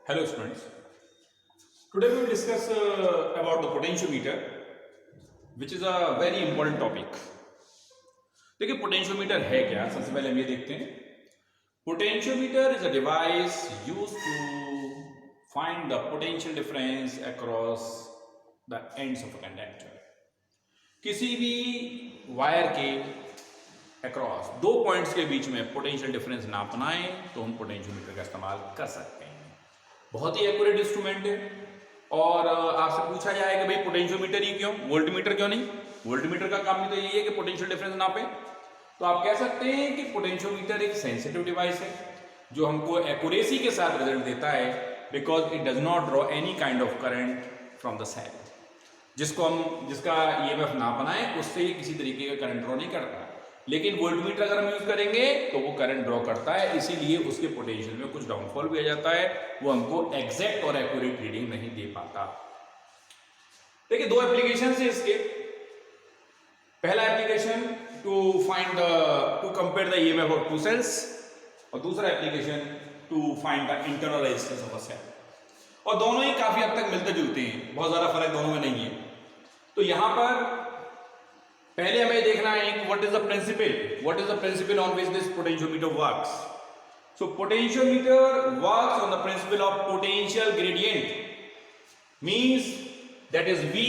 Hello students. Today we will discuss about the potentiometer, which is a very important topic. देखिए potentiometer है क्या, सबसे पहले हम ये देखते हैं. Potentiometer is a device used to find the potential difference across the ends of a conductor. किसी भी वायर के अक्रॉस दो पॉइंट्स के बीच में पोटेंशियल डिफरेंस नापना है तो हम पोटेंशियोमीटर का इस्तेमाल कर सकते हैं. बहुत ही एक्यूरेट इंस्ट्रूमेंट है. और आपसे पूछा जाए कि भाई पोटेंशियोमीटर ही क्यों, वोल्टमीटर क्यों नहीं? वोल्टमीटर का काम भी तो यही है कि पोटेंशियल डिफरेंस नापे. तो आप कह सकते हैं कि पोटेंशियोमीटर एक सेंसिटिव डिवाइस है जो हमको एक्यूरेसी के साथ रिजल्ट देता है, because it does not draw any kind of current from the cell. जिसका ईएमएफ नापना है उससे ये किसी तरीके का करंट ड्रॉ नहीं करता. लेकिन वोल्टमीटर अगर हम यूज करेंगे तो वो करंट ड्रॉ करता है, इसीलिए उसके पोटेंशियल में कुछ डाउनफॉल भी आ जाता है, वो हमको एग्जैक्ट और एक्यूरेट रीडिंग नहीं दे पाता. देखिए दो एप्लीकेशन है इसके. पहला application to compare the EMF of two cells, और दूसरा application to find the internal resistance of a cell. और दोनों ही काफी हद तक मिलते जुलते हैं, बहुत ज्यादा फर्क दोनों में नहीं है. तो यहां पर पहले हमें देखना है कि what is the principle on which this potentiometer works. So potentiometer works on the principle of potential gradient, means that is V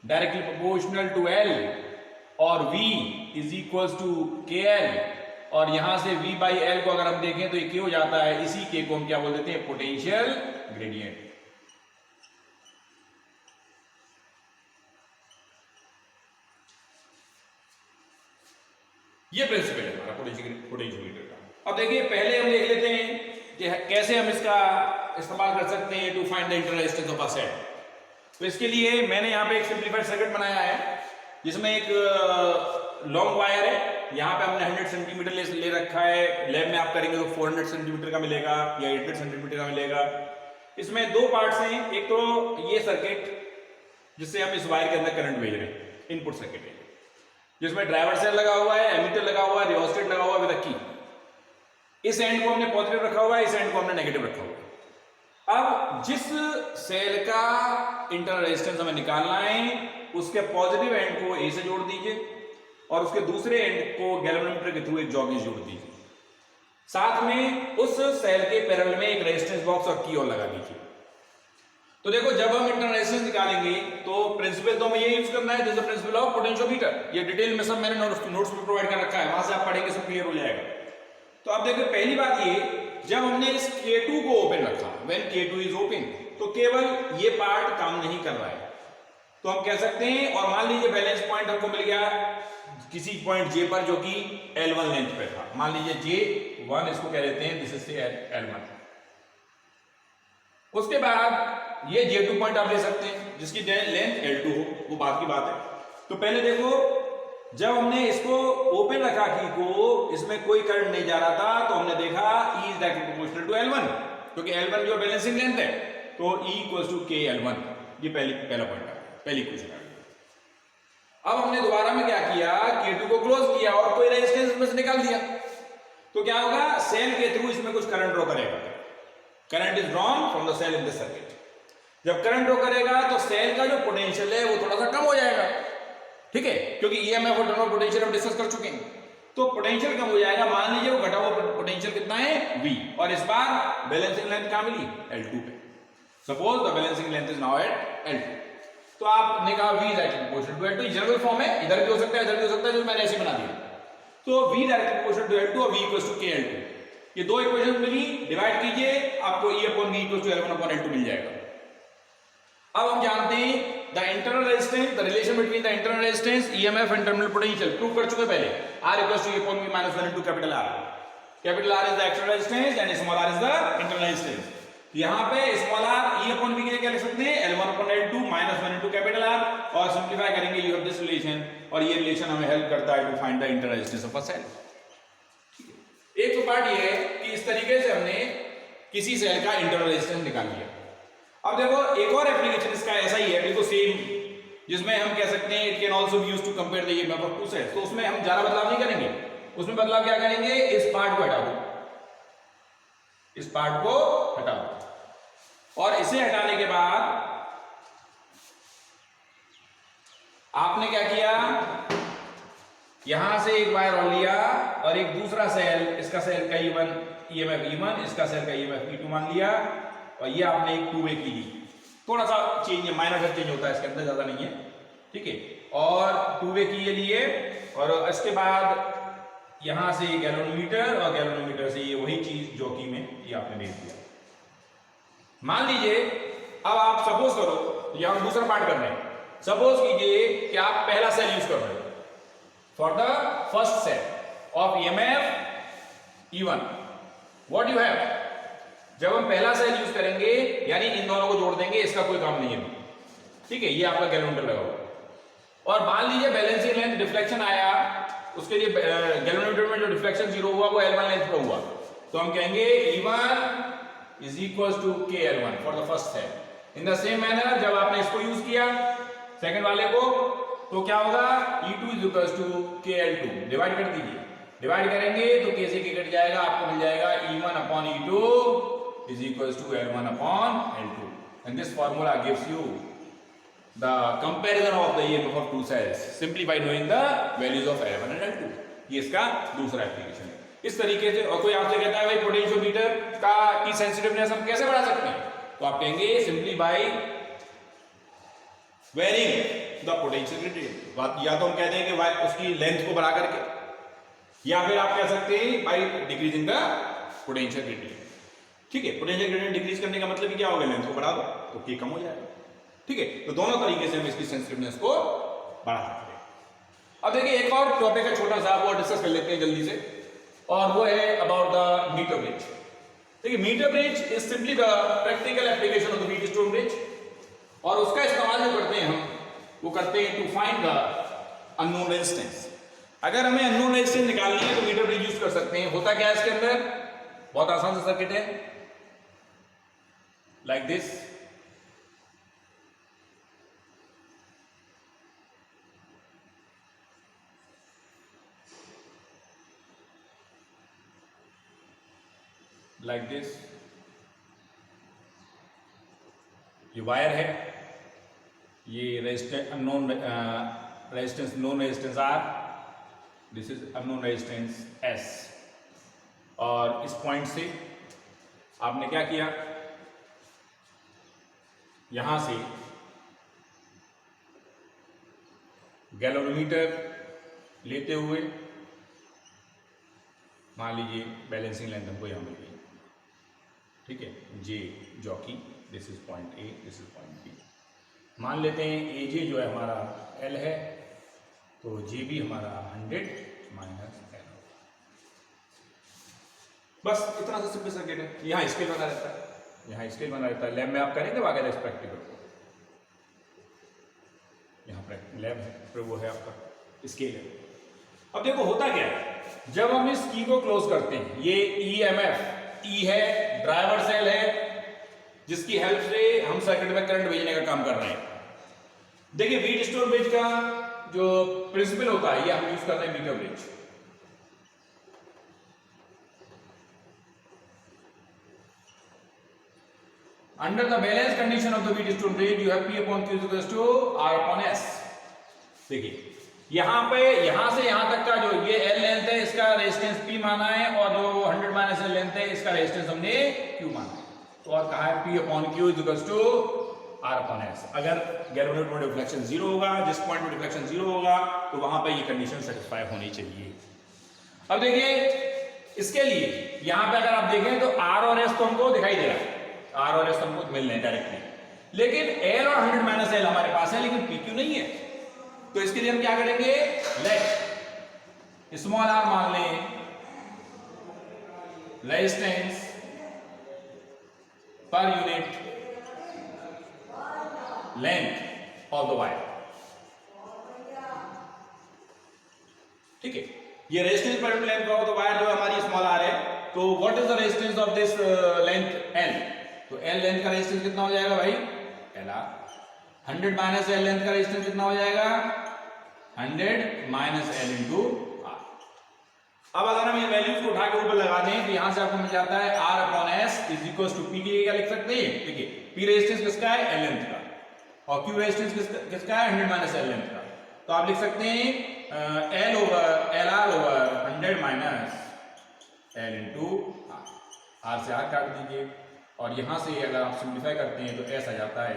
directly proportional to L और V is equals to KL. और यहां से V by L को अगर हम देखें तो ये क्या हो जाता है, इसी K को हम क्या बोल देते हैं, पोटेंशियल ग्रेडियंट. ये प्रिंसिपल है हमारा पोटेंशियोमीटर का. अब देखिए पहले हम देख लेते हैं कि कैसे हम इसका इस्तेमाल कर सकते हैं to find the internal resistance of a cell. तो इसके लिए मैंने यहाँ पे एक सिंपलीफाइड सर्किट बनाया है जिसमें एक लॉन्ग वायर है. यहाँ पे हमने 100 सेंटीमीटर ले रखा है. लैब में आप करेंगे तो 400 सेंटीमीटर का मिलेगा या 800 सेंटीमीटर का मिलेगा. इसमें दो पार्ट्स हैं. एक तो ये सर्किट जिससे हम इस वायर के अंदर करंट भेज रहे हैं, इनपुट सर्किट है, जिसमें ड्राइवर सेल लगा हुआ है, एमीटर लगा हुआ है, रियोस्टेट लगा हुआ है विद अ की. इस एंड को हमने पॉजिटिव रखा हुआ है, इस एंड को हमने नेगेटिव रखा हुआ है. अब जिस सेल का इंटरनल रेजिस्टेंस हमें निकालना है उसके पॉजिटिव एंड को ए से जोड़ दीजिए और उसके दूसरे एंड को गैल्वेनोमीटर के थ्रू एक जॉगिंग जोड़ दीजिए. साथ में उस सेल के पैरेलल में एक रेजिस्टेंस बॉक्स और की और लगा दीजिए. तो देखो जब हम इंटरनल रेजिस्टेंस निकालेंगे तो प्रिंसिपल तो हमें ये यूज करना है, this is the principle of potentiometer. ये डिटेल में सब मैंने नोट्स में प्रोवाइड कर रखा है, वहां से आप पढ़ेंगे सब क्लियर हो जाएगा. तो आप देखो पहली बात ये, जब हमने इस K2 को ओपन रखा, व्हेन K2 इज ओपन, तो केवल ये पार्ट काम नहीं कर रहा है. तो हम कह सकते हैं, और मान लीजिए बैलेंस पॉइंट हमको मिल गया किसी पॉइंट J पर जो कि L1 लेंथ पे था. मान लीजिए J1 इसको कह देते हैं, दिस इज L1. उसके बाद ये J2 पॉइंट आप ले सकते हैं जिसकी लेंथ L2 हो, वो बात की बात है. तो पहले देखो जब हमने इसको ओपन रखा की को, इसमें कोई करंट नहीं जा रहा था, तो हमने देखा E is directly proportional to L1, क्योंकि L1 जो बैलेंसिंग लेंथ है, तो E equals to K L1. ये पहला पॉइंट है, पहली इक्वेशन. अब हमने दोबारा में क्या किया, K2 को क्लोज किया और कोई रेजिस्टेंस इसमें से निकाल दिया. तो क्या होगा, सेल के थ्रू इसमें कुछ करंट ड्रॉ करेगा. Current is drawn from the cell in this circuit. जब करंट ड्रॉ करेगा तो सेल का जो पोटेंशियल है वो थोड़ा सा कम हो जाएगा, ठीक है, क्योंकि ईएमएफ और टर्मिनल पोटेंशियल हम डिस्कस कर चुके हैं. तो पोटेंशियल कम हो जाएगा. मान लीजिए वो घटा हुआ पोटेंशियल कितना है, V, और इस बार बैलेंसिंग लेंथ कहां मिली, L2 पे. Suppose the balancing length is now at L2. तो आपने कहा V directly proportional to L2. General form है, इधर भी हो सकता है, इधर भी हो सकता है, जो मैंने ऐसे बना दिया. तो V directly proportional to L2 और V equals to K L2. ये दो इक्वेशन मिली, डिवाइड कीजिए, आपको E upon V equals to L1 upon L2 मिल जाएगा. अब हम जानते हैं the internal resistance, the relation between the internal resistance, EMF and terminal potential prove कर चुके पहले. R equals to E upon V minus 1 into capital R. Capital R is the external resistance and small r is the internal resistance. यहां पे small r E upon V के लिए क्या लिख सकते हैं, L1 upon L2 minus 1 into capital R. और simplify करेंगे, यू हैव दिस रिलेशन, और ये रिलेशन हमें हेल्प करता है to find the internal resistance of a cell. एक तो पार्ट ये है कि इस तरीके से हमने किसी सेल का इंटरनल रेजिस्टेंस निकाल लिया. अब देखो एक और एप्लीकेशन इसका ऐसा ही है, बिल्कुल सेम, जिसमें हम कह सकते हैं it can also be used to compare the EMF of two cells. तो उसमें हम ज्यादा बदलाव नहीं करेंगे. उसमें बदलाव क्या करेंगे, इस पार्ट को हटा दो, इस पार्ट को हटा दो. और इसे हटाने के बाद आपने क्या किया, यहां से एक वायर और लिया और एक दूसरा सेल, इसका सेल का ईएमएफ E1, इसका सेल का ईएमएफ E2 मान लिया, और ये आपने एक 2 वे की ली। थोड़ा सा चेंज, माइनर चेंज होता है इसके अंदर, ज्यादा नहीं है, ठीक है। और 2 वे की ये लिए, और इसके बाद यहां से गैल्वेनोमीटर, और गैल्वेनोमीटर से ये वही चीज जॉकी में ये आपने भेज दिया। मान लीजिए अब आप सपोज करो, यहां दूसरा पार्ट कर रहे हैं, सपोज कीजिए कि आप पहला सेल यूज कर रहे हो for the first cell of EMF E1, what you have. जब हम पहला सेल यूज करेंगे यानी इन दोनों को जोड़ देंगे, इसका कोई काम नहीं है, ठीक है, ये आपका गैल्वेनोमीटर लगा हुआ। और मान लीजिए बैलेंसिंग लेंथ डिफ्लेक्शन आया, उसके लिए गैल्वेनोमीटर में जो डिफ्लेक्शन 0 हुआ वो L1 लेंथ पर हुआ, तो हम कहेंगे E1 is equals to KL1 for the first cell. In the same manner जब आपने इसको यूज किया सेकंड वाले को, तो क्या होगा, E2 is equals to KL2, divide कर दीजिए, डिवाइड करेंगे तो K से K कट जाएगा, आपको मिल जाएगा E1 upon E2 is equals to L1 upon L2, and this formula gives you the comparison of the EMF of two cells simply by knowing the values of L1 and L2. ये इसका दूसरा application है। इस तरीके से, और कोई आपसे कहता है भाई पोटेंशियोमीटर का की सेंसिटिवनेस हम कैसे बढ़ा सकते हैं, तो आप कहेंगे simply by varying the potential gradient. या तो हम कहते हैं कि उसकी लेंथ को बढ़ा करके, या फिर आप कह सकते हैं by decreasing the potential gradient, ठीक है। पोटेंशियल ग्रेडियंट डिक्रीज करने का मतलब क्या होगा, लेंथ को बढ़ा दो तो K कम हो जाएगा, ठीक है। तो दोनों तरीके से हम इसकी सेंसिटिवनेस को बढ़ा सकते हैं। अब देखिए एक और टॉपिक है छोटा सा, वो डिस्कस कर लेते हैं जल्दी से, और वो है अबाउट द मीटर ब्रिज। देखिए meter bridge is simply the practical application of the Wheatstone bridge, और उसका इस्तेमाल जो करते हैं हम, वो करते हैं to find the unknown resistance. अगर हमें अननोन रेजिस्टेंस निकालनी है तो मीटर ब्रिज यूज कर सकते हैं। होता क्या है इसके अंदर, बहुत आसान सा सर्किट है, लाइक दिस। लाइक दिस, ये वायर है, ये resistance unknown resistance, known resistance R, this is unknown resistance S। और इस पॉइंट से आपने क्या किया, यहां से गैल्वेनोमीटर लेते हुए, मान लीजिए बैलेंसिंग लेंथ हमको यहां मिल गई, ठीक है, J jockey, this is point A, this is point B। मान लेते हैं AJ जो है हमारा L है, तो JB हमारा 100 माइनस L। बस इतना सा सिंपल सर्किट है। यहाँ स्केल बना रहता है, यहाँ स्केल बना रहता है। लैब में आप करेंगे वगैरह इस प्रैक्टिकल को, यहाँ लैब है, फिर वो है आपका स्केल है। अब देखो होता क्या है, जब हम इस की को क्लोज करते हैं, ये EMF E है, ड्राइवर सेल है, जिसकी हेल्प से हम सर्किट में करंट भेजने का काम कर रहे हैं। देखिए व्हीटस्टोन ब्रिज का जो प्रिंसिपल होता है, ये हम यूज कर रहे हैं meter bridge. Under the balance condition of the Wheatstone bridge you have P upon Q equals to R upon S। देखिए यहां पे, यहां से यहां तक का जो ये L लेंथ है, इसका रेजिस्टेंस P माना है, और जो 100 माइनस L लेंथ है, इसका रेजिस्टेंस हमने Q माना है। तो और कहा है P upon Q equals to R upon S। अगर गैल्वेनोमीटर में डिफ्लेक्शन 0 होगा, जिस पॉइंट में डिफ्लेक्शन 0 होगा, तो वहां पे ये कंडीशन सेटिस्फाई होनी चाहिए। अब देखिए इसके लिए यहां पे अगर आप देखें तो R और S तो हमको दिखाई दे रहा है, R और S हमको मिल रहे हैं डायरेक्टली, लेकिन L और 100 माइनस L हमारे पास है, लेकिन PQ नहीं है। तो इसके लिए हम क्या करेंगे, लेट स्मॉल r मान लें resistance per unit length of the wire, ठीक है। ये resistance per unit length of the wire जो हमारी स्मॉल r है, तो what is the resistance of this length L, तो L लेंथ का रेजिस्टेंस कितना हो जाएगा भाई, LR। 100 माइनस L लेंथ का रेजिस्टेंस कितना हो जाएगा, 100 माइनस L इंटू R। अब अगर हम इन वैल्यूज को उठा के ऊपर लगा दें तो यहां से आपको मिल जाता है R upon S is equal to P के क्या लिख सकते हैं, देखिए P रेजिस्टेंस किसका है, L लेंथ का, और Q रेजिस्टेंस किसका है, 100 माइनस L लेंथ का। तो आप लिख सकते हैं L over LR over 100 minus L into R से R काट दीजिए, और यहां से अगर आप सिंप्लीफाई करते हैं तो S आ जाता है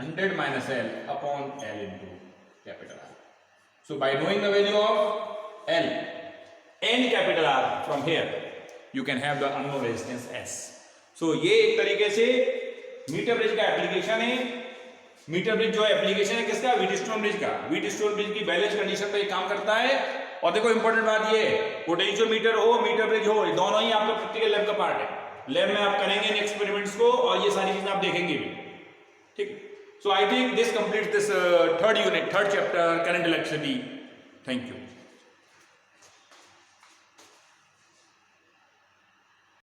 100 minus L upon L into capital R। So by knowing the value of L and capital R from here, you can have the unknown resistance S. So ये एक तरीके से मीटर ब्रिज का एप्लीकेशन है। Metre bridge जो है application है किसका, व्हीटस्टोन ब्रिज का। व्हीटस्टोन ब्रिज की बैलेंस कंडीशन पे काम करता है। और देखो इंपॉर्टेंट बात ये है, पोटेंशियोमीटर हो मीटर ब्रिज हो, दोनों ही आपका प्रैक्टिकल लैब का पार्ट है। लैब में आप करेंगे इन एक्सपेरिमेंट्स को और ये सारी चीजें आप देखेंगे भी, ठीक। So I think this completes this third unit, third chapter, current electricity. Thank you.